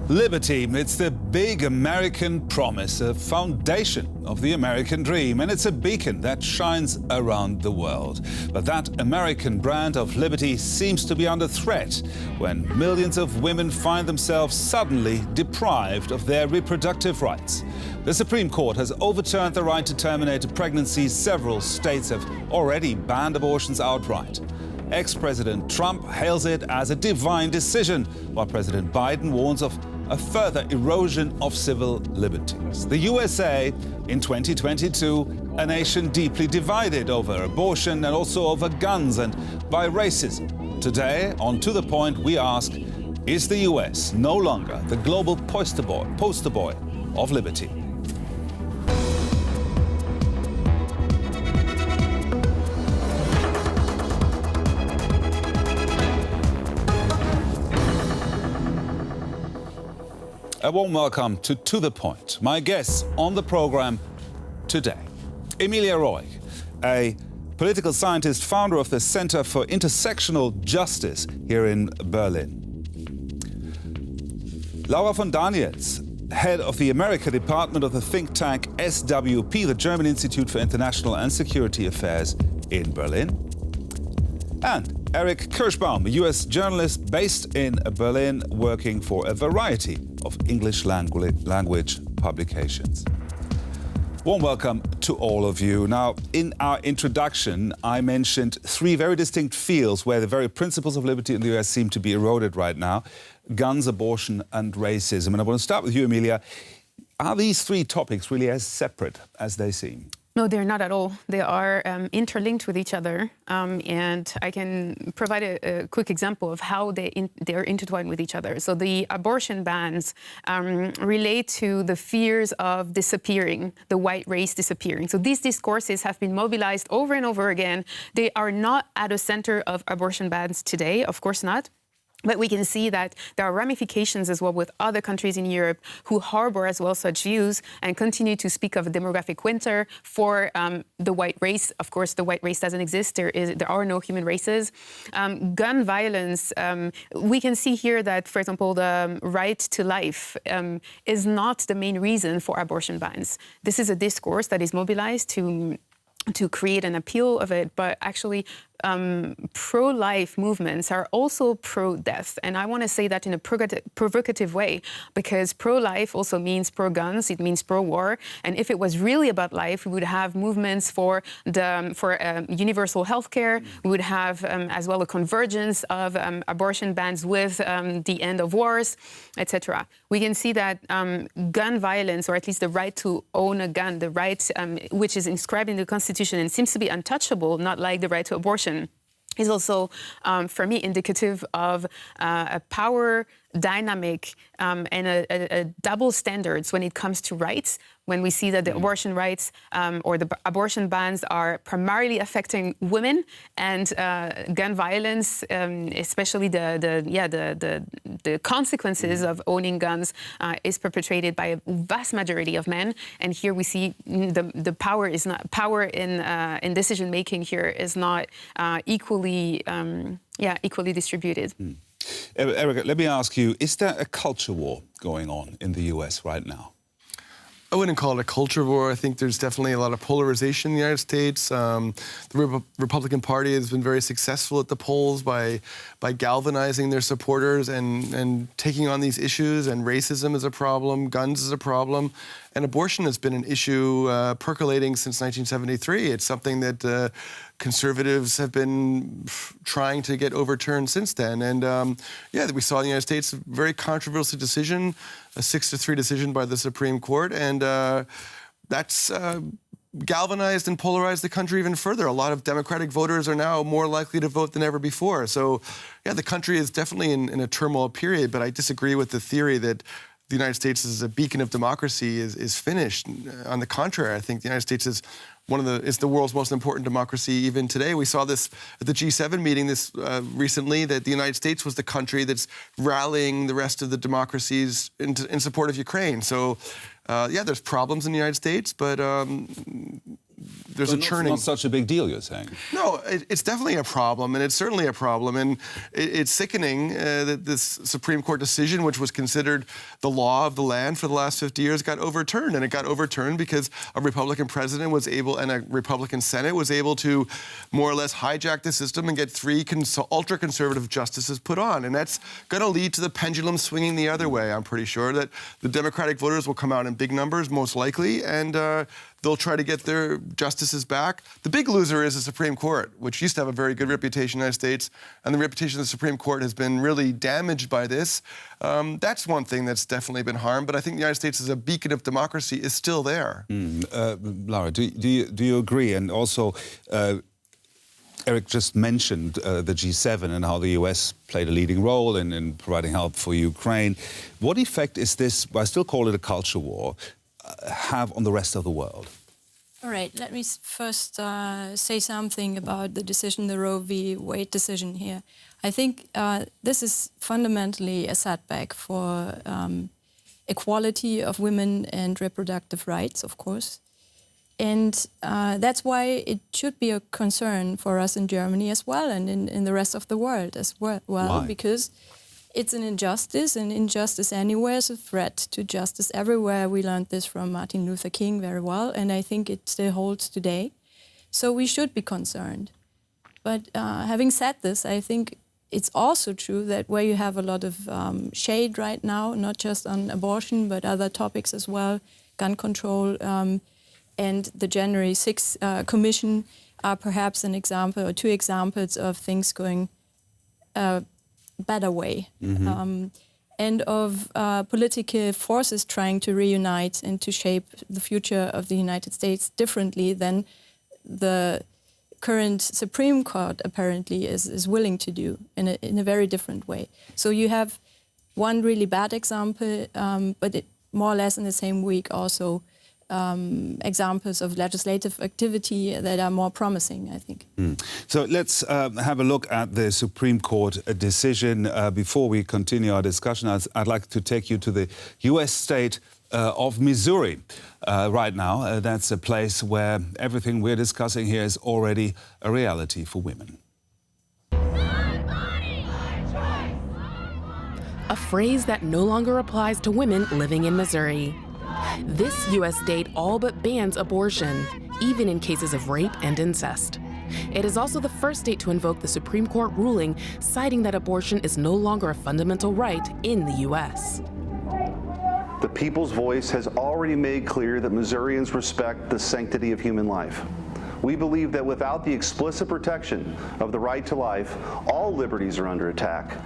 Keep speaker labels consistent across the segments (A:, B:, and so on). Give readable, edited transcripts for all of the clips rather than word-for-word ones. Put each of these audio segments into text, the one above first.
A: Liberty, it's the big American promise, a foundation of the American dream, and it's a beacon that shines around the world. But that American brand of liberty seems to be under threat when millions of women find themselves suddenly deprived of their reproductive rights. The Supreme Court has overturned the right to terminate a pregnancy. Several states have already banned abortions outright. Ex-President Trump hails it as a divine decision, while President Biden warns of a further erosion of civil liberties. The USA in 2022, a nation deeply divided over abortion and also over guns and by racism. Today, on To The Point, we ask, is the US no longer the global poster boy of liberty? A warm welcome to The Point. My guests on the program today. Emilia Roig, a political scientist, founder of the Center for Intersectional Justice here in Berlin. Laura von Daniels, head of the America Department of the think tank SWP, the German Institute for International and Security Affairs in Berlin. And Erik Kirschbaum, a US journalist based in Berlin, working for a variety of English language publications. Warm welcome to all of you. Now, in our introduction, I mentioned three very distinct fields where the very principles of liberty in the US seem to be eroded right now: guns, abortion, and racism. And I want to start with you, Emilia. Are these three topics really as separate as they seem?
B: No, they're not at all. They are interlinked with each other, and I can provide a quick example of how they're intertwined with each other. So the abortion bans relate to the fears of disappearing, the white race disappearing. So these discourses have been mobilized over and over again. They are not at the center of abortion bans today, of course not. But we can see that there are ramifications as well with other countries in Europe who harbor as well such views and continue to speak of a demographic winter for the white race. Of course, the white race doesn't exist. There are no human races. Gun violence, we can see here that, for example, the right to life is not the main reason for abortion bans. This is a discourse that is mobilized to create an appeal of it, but actually pro-life movements are also pro-death. And I want to say that in a provocative way, because pro-life also means pro-guns, it means pro-war. And if it was really about life, we would have movements for universal health care. We would have as well a convergence of abortion bans with the end of wars, etc. We can see that gun violence, or at least the right to own a gun, the right which is inscribed in the Constitution and seems to be untouchable, not like the right to abortion, is also, for me, indicative of a power dynamic and a double standards when it comes to rights. When we see that the abortion rights or the abortion bans are primarily affecting women, and gun violence, especially the consequences of owning guns, is perpetrated by a vast majority of men. And here we see the power in decision making here is not equally distributed.
A: Erik, let me ask you, is there a culture war going on in the US right now?
C: I wouldn't call it a culture war. I think there's definitely a lot of polarization in the United States. The Republican Party has been very successful at the polls by galvanizing their supporters and taking on these issues. And racism is a problem, guns is a problem, and abortion has been an issue percolating since 1973. It's something that conservatives have been trying to get overturned since then. And we saw in the United States a very controversial decision, a 6-3 decision by the Supreme Court, and that's galvanized and polarized the country even further. A lot of Democratic voters are now more likely to vote than ever before. So, the country is definitely in a turmoil period, but I disagree with the theory that the United States as a beacon of democracy is finished. On the contrary, I think the United States is the world's most important democracy even today. We saw this at the G7 meeting recently, that the United States was the country that's rallying the rest of the democracies in support of Ukraine. So, there's problems in the United States, but there's a churning.
A: Not such a big deal, you're saying?
C: No, it's definitely a problem, and it's certainly a problem. And it's sickening that this Supreme Court decision, which was considered the law of the land for the last 50 years, got overturned. And it got overturned because a Republican president was able, and a Republican Senate was able to more or less hijack the system and get 3 ultra-conservative justices put on. And that's going to lead to the pendulum swinging the other way. I'm pretty sure that the Democratic voters will come out in big numbers, most likely, and they'll try to get their justices back. The big loser is the Supreme Court, which used to have a very good reputation in the United States, and the reputation of the Supreme Court has been really damaged by this. That's one thing that's definitely been harmed, but I think the United States as a beacon of democracy is still there.
A: Laura, do you agree? And also, Erik just mentioned the G7 and how the US played a leading role in providing help for Ukraine. What effect is this, I still call it a culture war, have on the rest of the world?
D: All right, let me first say something about the decision, the Roe v. Wade decision here. I think this is fundamentally a setback for equality of women and reproductive rights, of course. And that's why it should be a concern for us in Germany as well, and in the rest of the world as well.
A: Why?
D: Because it's an injustice, and injustice anywhere is a threat to justice everywhere. We learned this from Martin Luther King very well, and I think it still holds today. So we should be concerned. But having said this, I think it's also true that where you have a lot of shade right now, not just on abortion, but other topics as well, gun control, and the January 6th Commission are perhaps an example or 2 examples of things going better way, and of political forces trying to reunite and to shape the future of the United States differently than the current Supreme Court apparently is willing to do in a very different way. So you have one really bad example, but more or less in the same week also examples of legislative activity that are more promising, I think.
A: So let's have a look at the Supreme Court decision. Before we continue our discussion, I'd like to take you to the US state of Missouri right now. That's a place where everything we're discussing here is already a reality for women.
E: A phrase that no longer applies to women living in Missouri. This U.S. state all but bans abortion, even in cases of rape and incest. It is also the first state to invoke the Supreme Court ruling, citing that abortion is no longer a fundamental right in the U.S.
F: The people's voice has already made clear that Missourians respect the sanctity of human life. We believe that without the explicit protection of the right to life, all liberties are under attack.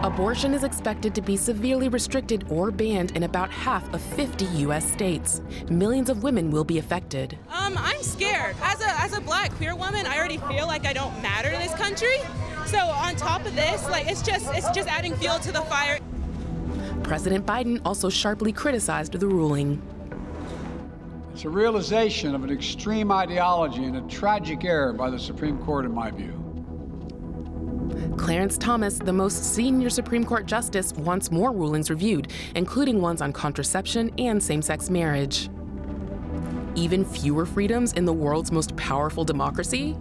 E: Abortion is expected to be severely restricted or banned in about half of 50 U.S. states. Millions of women will be affected.
G: I'm scared. As a Black queer woman, I already feel like I don't matter in this country. So on top of this, it's just adding fuel to the fire.
E: President Biden also sharply criticized the ruling.
H: It's a realization of an extreme ideology and a tragic error by the Supreme Court, in my view.
E: Clarence Thomas, the most senior Supreme Court justice, wants more rulings reviewed, including ones on contraception and same-sex marriage. Even fewer freedoms in the world's most powerful democracy?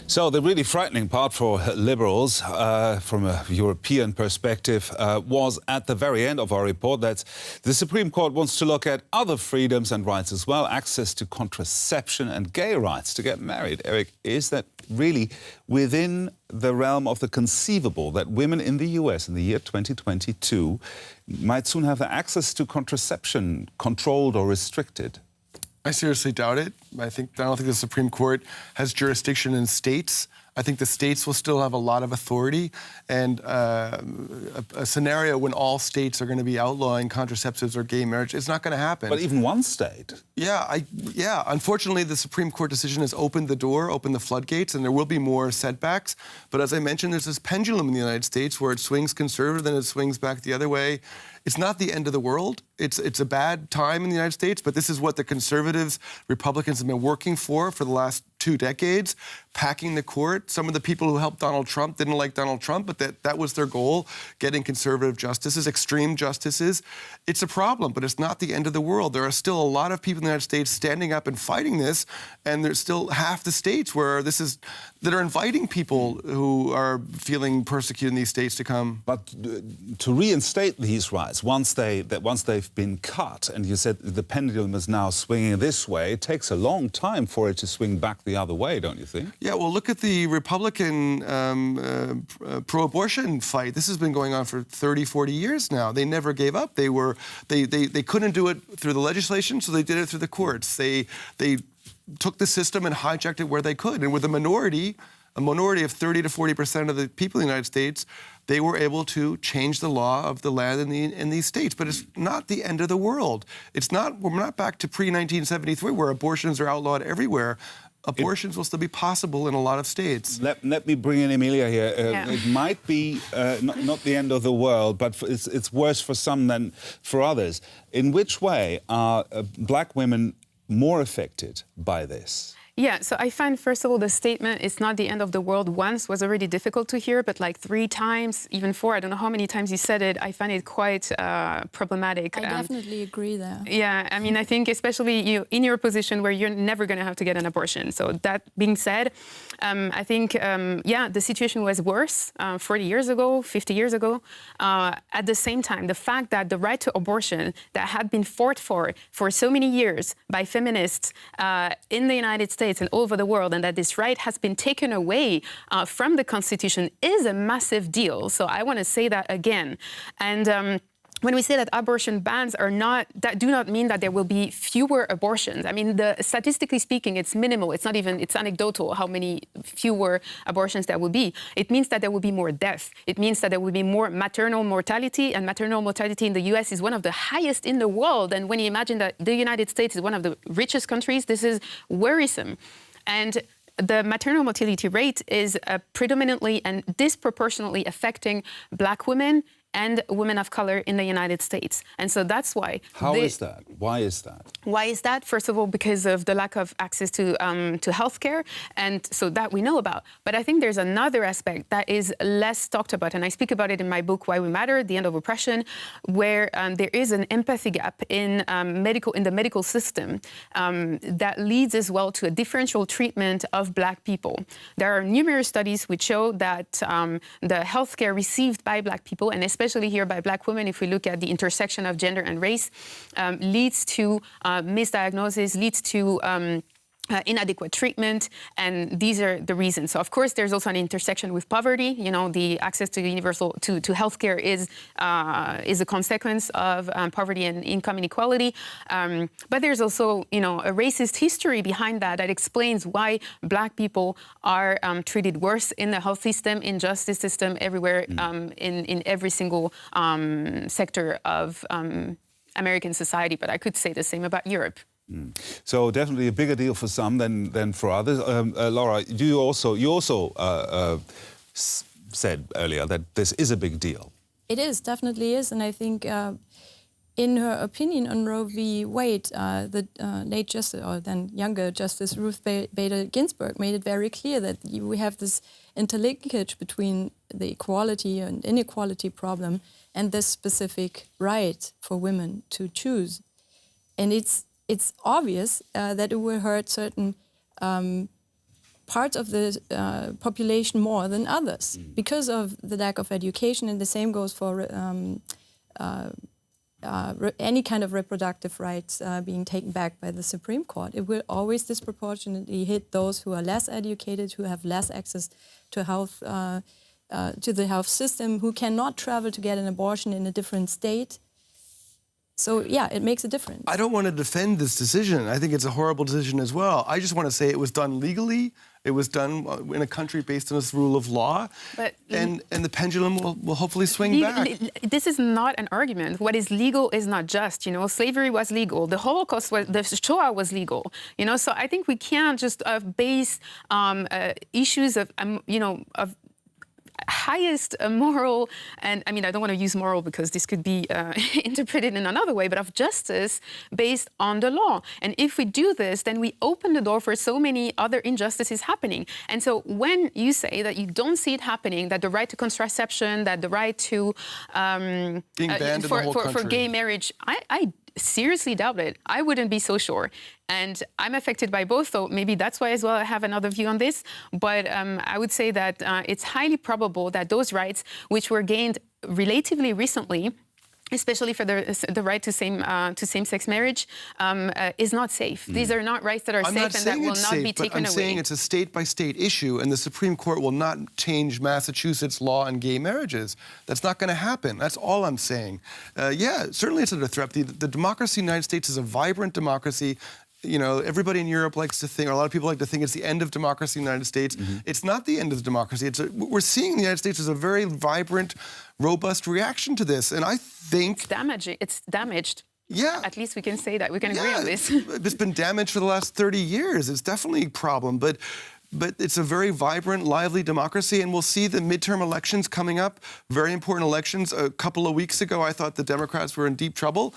A: So the really frightening part for liberals, from a European perspective, was at the very end of our report that the Supreme Court wants to look at other freedoms and rights as well, access to contraception and gay rights to get married. Erik, is that really within the realm of the conceivable that women in the US in the year 2022 might soon have access to contraception controlled or restricted?
C: I seriously doubt it. I don't think the Supreme Court has jurisdiction in states. I think the states will still have a lot of authority, and a scenario when all states are going to be outlawing contraceptives or gay marriage, it's not going to happen.
A: But even one state?
C: Yeah. Unfortunately, the Supreme Court decision has opened the door, opened the floodgates, and there will be more setbacks. But as I mentioned, there's this pendulum in the United States where it swings conservative, then it swings back the other way. It's not the end of the world. It's a bad time in the United States, but this is what the conservatives, Republicans have been working for the last 2 decades, packing the court. Some of the people who helped Donald Trump didn't like Donald Trump, but that was their goal, getting conservative justices, extreme justices. It's a problem, but it's not the end of the world. There are still a lot of people in the United States standing up and fighting this, and there's still half the states where that are inviting people who are feeling persecuted in these states to come.
A: But to reinstate these rights, once they've been cut, and you said the pendulum is now swinging this way, it takes a long time for it to swing back the other way, don't you think?
C: Yeah, well, look at the Republican pro-abortion fight. This has been going on for 30, 40 years now. They never gave up. They couldn't do it through the legislation, so they did it through the courts. They took the system and hijacked it where they could. And with a minority of 30 to 40% of the people in the United States, they were able to change the law of the land in these states. But it's not the end of the world. We're not back to pre-1973 where abortions are outlawed everywhere. Abortions will still be possible in a lot of states.
A: Let me bring in Emilia here. It might be not the end of the world, but it's worse for some than for others. In which way are black women more affected by this?
B: Yeah, so I find, first of all, the statement, it's not the end of the world once, was already difficult to hear, but like 3 times, even 4, I don't know how many times you said it, I find it quite problematic.
D: I definitely agree there.
B: Yeah, I mean, I think especially you in your position where you're never going to have to get an abortion. So that being said, I think, the situation was worse 40 years ago, 50 years ago. At the same time, the fact that the right to abortion that had been fought for so many years by feminists in the United States and all over the world, and that this right has been taken away from the Constitution is a massive deal. So I want to say that again. And when we say that abortion bans that do not mean that there will be fewer abortions. I mean, statistically speaking, it's minimal. It's anecdotal how many fewer abortions there will be. It means that there will be more death. It means that there will be more maternal mortality, and maternal mortality in the US is one of the highest in the world. And when you imagine that the United States is one of the richest countries, this is worrisome. And the maternal mortality rate is predominantly and disproportionately affecting black women and women of color in the United States. And so that's why.
A: How is that? Why is that?
B: Why is that? First of all, because of the lack of access to healthcare, and so that we know about. But I think there's another aspect that is less talked about, and I speak about it in my book, Why We Matter, The End of Oppression, where there is an empathy gap in the medical system that leads as well to a differential treatment of Black people. There are numerous studies which show that the healthcare received by Black people, and especially here by Black women, if we look at the intersection of gender and race, leads to misdiagnosis, leads to inadequate treatment, and these are the reasons. So, of course, there's also an intersection with poverty. You know, the access to healthcare is a consequence of poverty and income inequality. But there's also, a racist history behind that explains why Black people are treated worse in the health system, in justice system, everywhere, in every single sector of American society. But I could say the same about Europe.
A: So definitely a bigger deal for some than for others. Laura, you also said earlier that this is a big deal.
D: It is, definitely is, and I think in her opinion on Roe v. Wade, the late justice, or then younger Justice Ruth Bader Ginsburg, made it very clear that we have this interlinkage between the equality and inequality problem and this specific right for women to choose, and it's obvious that it will hurt certain parts of the population more than others because of the lack of education, and the same goes for any kind of reproductive rights being taken back by the Supreme Court. It will always disproportionately hit those who are less educated, who have less access to health, to the health system, who cannot travel to get an abortion in a different state. So, yeah, it makes a difference.
C: I don't want to defend this decision. I think it's a horrible decision as well. I just want to say it was done legally. It was done in a country based on this rule of law. But, and the pendulum will hopefully swing back.
B: This is not an argument. What is legal is not just. Slavery was legal. The Holocaust the Shoah was legal. So I think we can't just base issues of highest moral, and I mean, I don't want to use moral because this could be interpreted in another way, but of justice based on the law. And if we do this, then we open the door for so many other injustices happening. And so when you say that you don't see it happening, that the right to contraception, that the right to
C: being banned in the whole country.
B: For gay marriage, I seriously doubt it. I wouldn't be so sure. And I'm affected by both, so maybe that's why as well I have another view on this. But I would say that it's highly probable that those rights, which were gained relatively recently, especially for the right to same-sex marriage, is not safe. These are not rights that are safe and that will not be taken away.
C: I'm saying it's a state-by-state issue, and the Supreme Court will not change Massachusetts' law on gay marriages. That's not going to happen. That's all I'm saying. Yeah, certainly it's under threat. The democracy in the United States is a vibrant democracy. You know, everybody in Europe likes to think, or a lot of people like to think it's the end of democracy in the United States. It's not the end of democracy. We're seeing the United States as a very vibrant, robust reaction to this. And I think...
B: It's damaged.
C: Yeah.
B: At least we can say that. We can agree on this.
C: It's been damaged for the last 30 years. It's definitely a problem. But it's a very vibrant, lively democracy, and we'll see the midterm elections coming up, very important elections. A couple of weeks ago, I thought the Democrats were in deep trouble.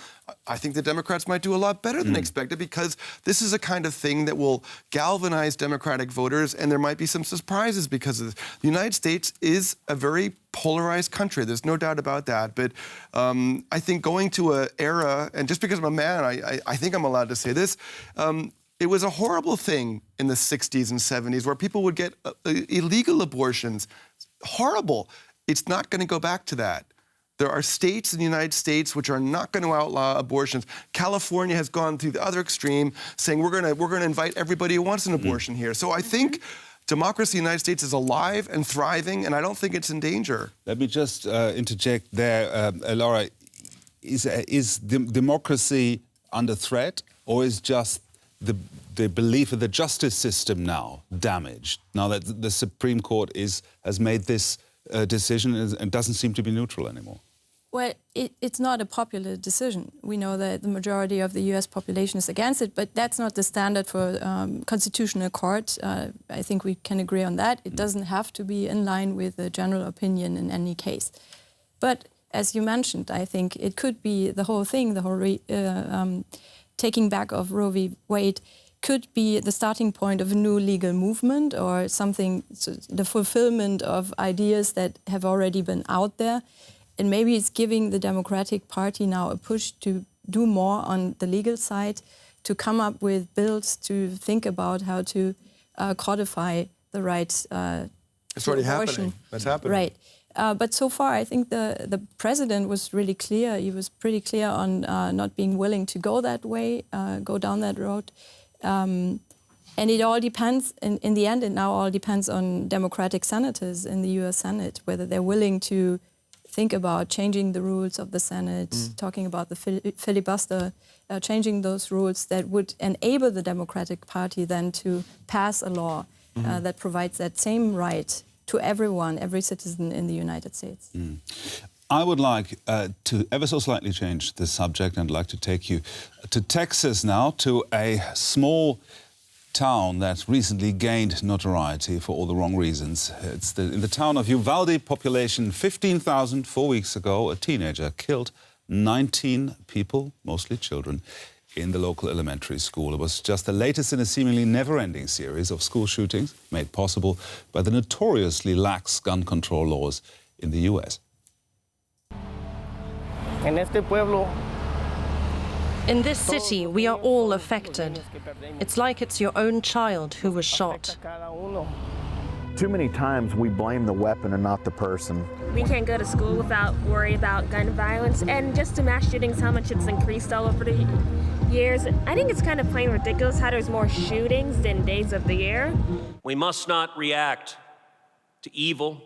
C: I think the Democrats might do a lot better than expected, because this is a kind of thing that will galvanize Democratic voters, and there might be some surprises because of this. The United States is a very polarized country. There's no doubt about that. But I think going to an era, and just because I'm a man, I think I'm allowed to say this, it was a horrible thing in the 60s and 70s where people would get illegal abortions. Horrible. It's not going to go back to that. There are states in the United States which are not going to outlaw abortions. California has gone through the other extreme, saying we're going to invite everybody who wants an abortion here. So I think democracy in the United States is alive and thriving, and I don't think it's in danger.
A: Let me just interject there, Laura. Is democracy under threat, or is just the belief of the justice system now damaged, now that the Supreme Court has made this decision and doesn't seem to be neutral anymore?
D: Well, it's not a popular decision. We know that the majority of the US population is against it, but that's not the standard for constitutional court. I think we can agree on that. It doesn't have to be in line with the general opinion in any case. But as you mentioned, I think it could be the whole thing, the whole taking back of Roe v. Wade could be the starting point of a new legal movement or something, the fulfillment of ideas that have already been out there. And maybe it's giving the Democratic Party now a push to do more on the legal side, to come up with bills, to think about how to codify the right
C: it's already happening. That's happening.
D: Right. But so far, I think the president was really clear. He was pretty clear on not being willing to go that way, go down that road. And it all depends, in the end, it now all depends on Democratic senators in the US Senate, whether they're willing to think about changing the rules of the Senate, talking about the filibuster, changing those rules that would enable the Democratic Party then to pass a law that provides that same right to everyone, every citizen in the United States.
A: I would like to ever so slightly change the subject and like to take you to Texas now, to a small town that recently gained notoriety for all the wrong reasons. It's in the town of Uvalde, population 15,000. 4 weeks ago, a teenager killed 19 people, mostly children, in the local elementary school. It was just the latest in a seemingly never-ending series of school shootings made possible by the notoriously lax gun control laws in the US.
I: In this city, we are all affected. It's like it's your own child who was shot.
J: Too many times we blame the weapon and not the person.
K: We can't go to school without worry about gun violence, and just to mass shootings, how much it's increased all over the years. I think it's kind of plain ridiculous how there's more shootings than days of the year.
L: We must not react to evil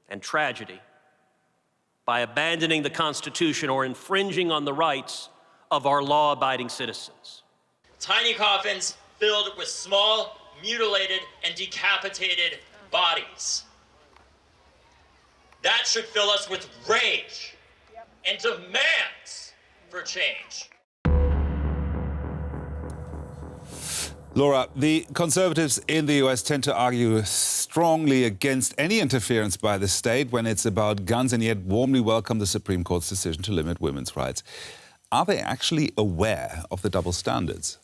L: and tragedy by abandoning the Constitution or infringing on the rights of our law-abiding citizens.
M: Tiny coffins filled with small, mutilated, and decapitated bodies. That should fill us with rage and demands for change.
A: Laura, the Conservatives in the US tend to argue strongly against any interference by the state when it's about guns, and yet warmly welcome the Supreme Court's decision to limit women's rights. Are they actually aware of the double standards?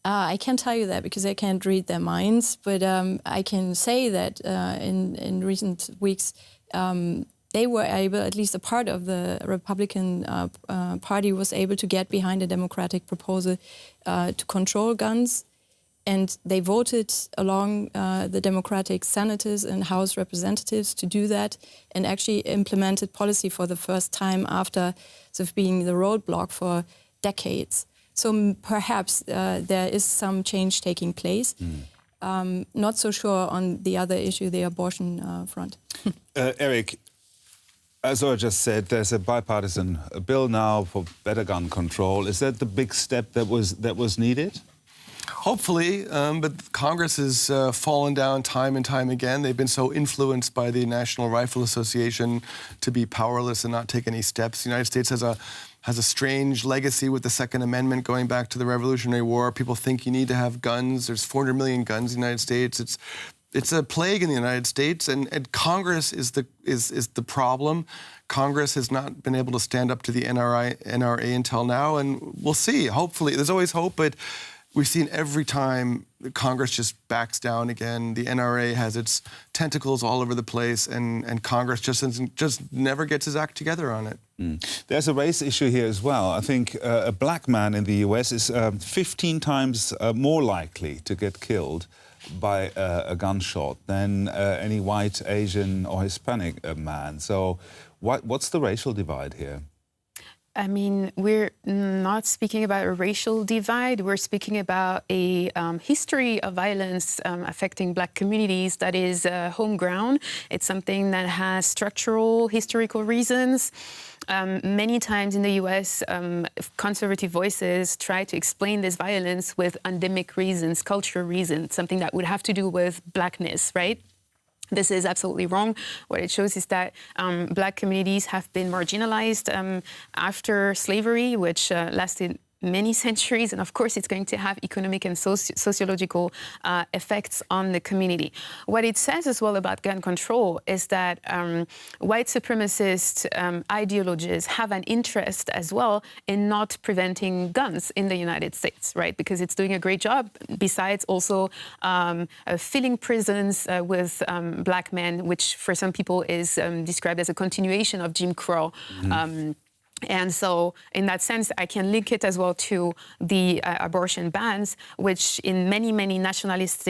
D: I can't tell you that because I can't read their minds, but I can say that in recent weeks they were able, at least a part of the Republican Party was able to get behind a Democratic proposal to control guns, and they voted along the Democratic senators and House representatives to do that, and actually implemented policy for the first time after sort of being the roadblock for decades. So perhaps there is some change taking place. Not so sure on the other issue, the abortion front.
A: Erik, as I just said, there's a bipartisan bill now for better gun control. Is that the big step that was needed?
C: Hopefully, but Congress has fallen down time and time again. They've been so influenced by the National Rifle Association to be powerless and not take any steps. The United States has a strange legacy with the Second Amendment going back to the Revolutionary War. People think you need to have guns. There's 400 million guns in the United States. It's a plague in the United States, and Congress is the problem. Congress has not been able to stand up to the NRA until now, and we'll see. Hopefully, there's always hope, but we've seen every time Congress just backs down again. The NRA has its tentacles all over the place, and Congress just never gets his act together on it.
A: There's a race issue here as well. I think a black man in the US is 15 times more likely to get killed by a gunshot than any white, Asian or Hispanic man. So what's the racial divide here?
B: I mean, we're not speaking about a racial divide. We're speaking about a history of violence affecting Black communities that is homegrown. It's something that has structural, historical reasons. Many times in the US, conservative voices try to explain this violence with endemic reasons, cultural reasons, something that would have to do with Blackness, right? This is absolutely wrong. What it shows is that Black communities have been marginalized after slavery, which lasted many centuries, and of course it's going to have economic and sociological effects on the community. What it says as well about gun control is that white supremacist ideologies have an interest as well in not preventing guns in the United States, right? Because it's doing a great job, besides also filling prisons with Black men, which for some people is described as a continuation of Jim Crow. And so, in that sense, I can link it as well to the abortion bans, which in many nationalist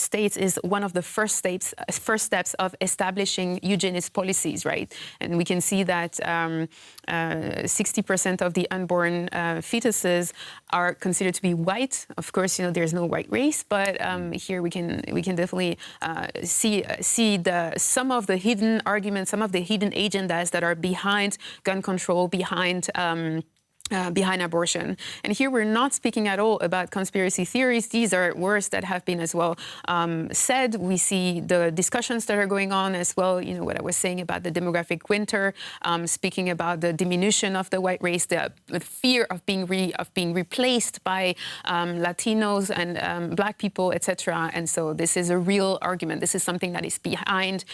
B: states is one of the first steps of establishing eugenics policies, right? And we can see that 60% of the unborn fetuses are considered to be white. Of course, you know, there's no white race, but here we can definitely see some of the hidden arguments, some of the hidden agendas that are behind gun control, behind abortion. And here we're not speaking at all about conspiracy theories. These are words that have been as well said. We see the discussions that are going on as well, you know, what I was saying about the demographic winter, speaking about the diminution of the white race, the fear of being replaced by Latinos and Black people, etc. And so this is a real argument. This is something that is behind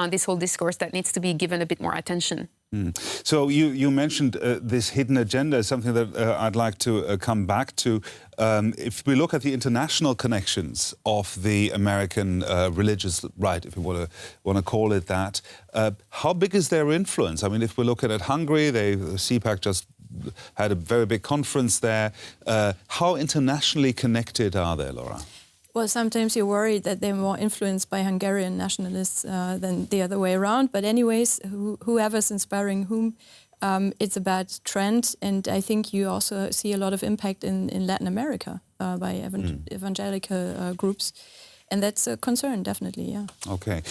B: this whole discourse that needs to be given a bit more attention.
A: So you mentioned this hidden agenda, something that I'd like to come back to. If we look at the international connections of the American religious right, if you want to call it that, how big is their influence? I mean, if we look at Hungary, the CPAC just had a very big conference there. How internationally connected are they, Laura?
D: Well, sometimes you're worried that they're more influenced by Hungarian nationalists than the other way around. But anyways, whoever's inspiring whom, it's a bad trend. And I think you also see a lot of impact in Latin America by evangelical groups. And that's a concern, definitely, yeah.
A: Okay.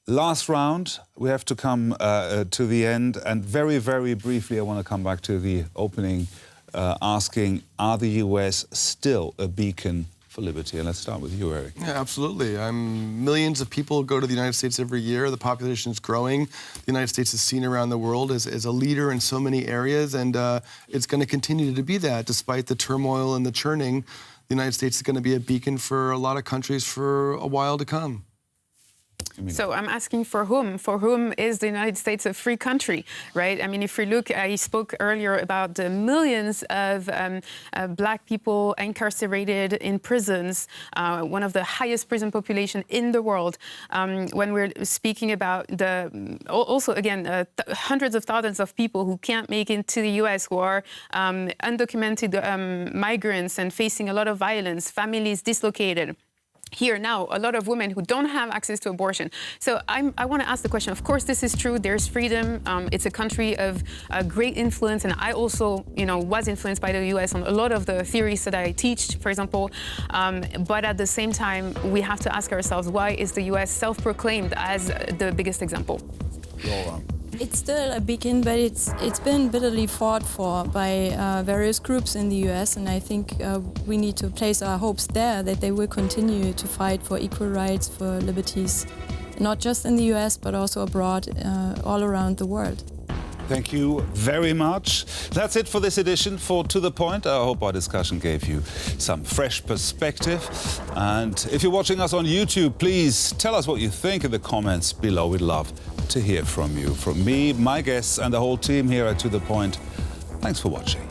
A: Last round, we have to come to the end. And very, very briefly, I want to come back to the opening, asking, are the US still a beacon for liberty? And let's start with you, Erik.
C: Yeah, absolutely. Millions of people go to the United States every year. The population is growing. The United States is seen around the world as a leader in so many areas, and it's going to continue to be that despite the turmoil and the churning. the United States is going to be a beacon for a lot of countries for a while to come.
B: So I'm asking for whom? For whom is the United States a free country, right? I mean, if we look, I spoke earlier about the millions of Black people incarcerated in prisons, one of the highest prison population in the world. When we're speaking about also again, hundreds of thousands of people who can't make it to the US, who are undocumented migrants and facing a lot of violence, families dislocated. Here now, a lot of women who don't have access to abortion. So I want to ask the question, of course, this is true. There's freedom. It's a country of great influence. And I also, was influenced by the US on a lot of the theories that I teach, for example. But at the same time, we have to ask ourselves, why is the US self-proclaimed as the biggest example?
D: It's still a beacon, but it's been bitterly fought for by various groups in the US, and I think we need to place our hopes there that they will continue to fight for equal rights, for liberties, not just in the US, but also abroad, all around the world.
A: Thank you very much. That's it for this edition for To The Point. I hope our discussion gave you some fresh perspective. And if you're watching us on YouTube, please tell us what you think in the comments below. We'd love to hear from you. From me, my guests, and the whole team here at To The Point, thanks for watching.